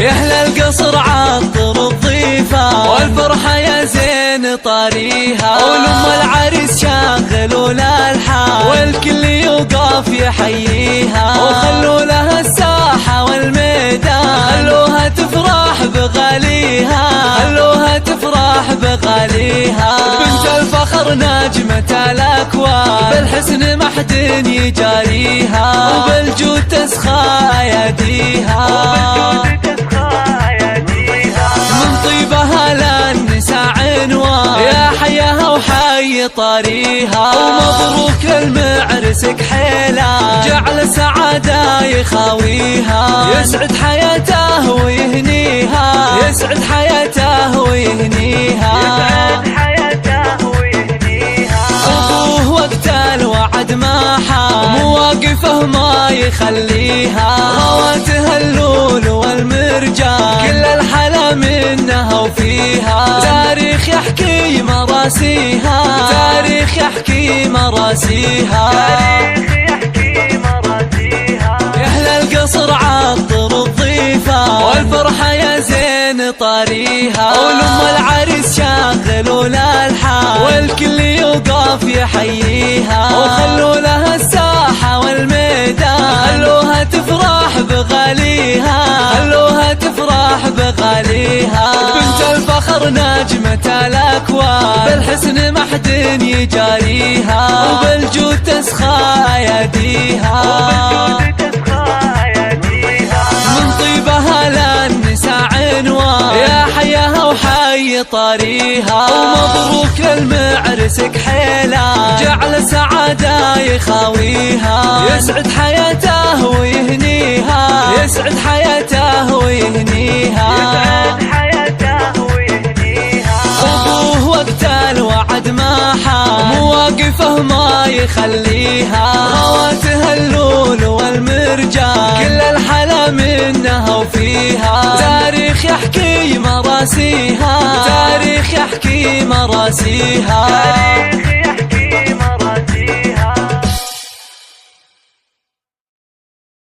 يا أهل القصر عطر الضيفة والفرحة يا زين طاريها، ولم العريس شاغلوا الألحان والكل يوقف يحييها، وخلوا لها الساحة والميدان خلوها تفرح بغاليها، خلوها تفرح بغاليها. بنت الفخر نجمة الأكوان بالحسن ما حد يجاريها، وبالجود تسخى أياديها، من طيبها للنساء عنوان يا حياها وحي طاريها، ومبروك للمعرس كحيلة جعل السعادة يخاويها، يسعد حياته ويهنيها، يسعد حياته ويهنيها، يسعد حياته ويهنيها. أبوه وقت الوعد ما حال مواقفه ما يخليها، رواتها اللول والمرجان كل الحلا منها وفيها، تاريخ يحكي مراسيها، تاريخ يحكي مراسيها، تاريخ يحكي مراسيها. يا أهل القصر عطر الضيفة والفرحة يا زين طاريها، ولم العريس شاغلوا الألحان والكل يوقف يحييها، وخلوا لها الساحة والميدان خلوها تفرح بغاليها، خلوها تفرح بغاليها. بنت الفخر نجمة الأكوان بالحسن ما حد يجاريها، وبالجود تسخى أياديها، من طيبها للنساء عنوان يا حياها وحي طاريها، ومبروك للمعرس كحيلة جعل السعادة يخاويها، يسعد حياته ويهنيها، يسعد حياته ويهنيها، يسعد حياته ويهنيها. أبوه وقت الوعد ما حال مواقفه ما يخليها، رواتها اللول والمرجان كل الحلا منها وفيها، تاريخ يحكي مراسيها، تاريخ يحكي مراسيها.